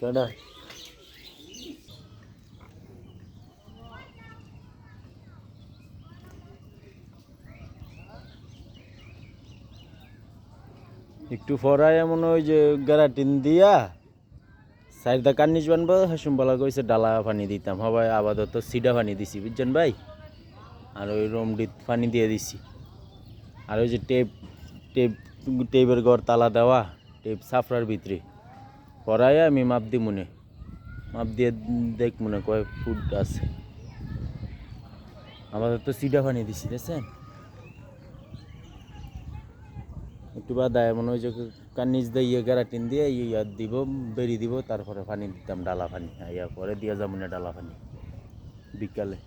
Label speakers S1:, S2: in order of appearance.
S1: কেডা একটু পরায় এমন ওই যে গ্যারাটিন দিয়া সাইডটা কার্নিশ বানবো হাসুমবালা কইছে ডালা পানি দিতাম হবাই আপাতত সিডা পানি দিছি বুঝছেন ভাই আর ওই রমডিত পানি দিয়ে দিছি আর ওই যে টেপ টেপ টেপের ঘর তালা দেওয়া টেপ সাফরার ভিতরে পরায় আমি মাপ দি মনে মাপ দিয়ে দেখ মনে কয় ফুট আছে আপাতত সিডা পানি দিছি দেখছেন একটু বাদায় মনে হয় যে কার্নিশ দিয়ে ইয়ে গ্যারাটিন দিয়ে ইয়ে দিব বেরি দিব তারপরে পানি দিতাম ডালা পানি ইয়া পরে দিয়ে যাবো না ডালা পানি বিকালে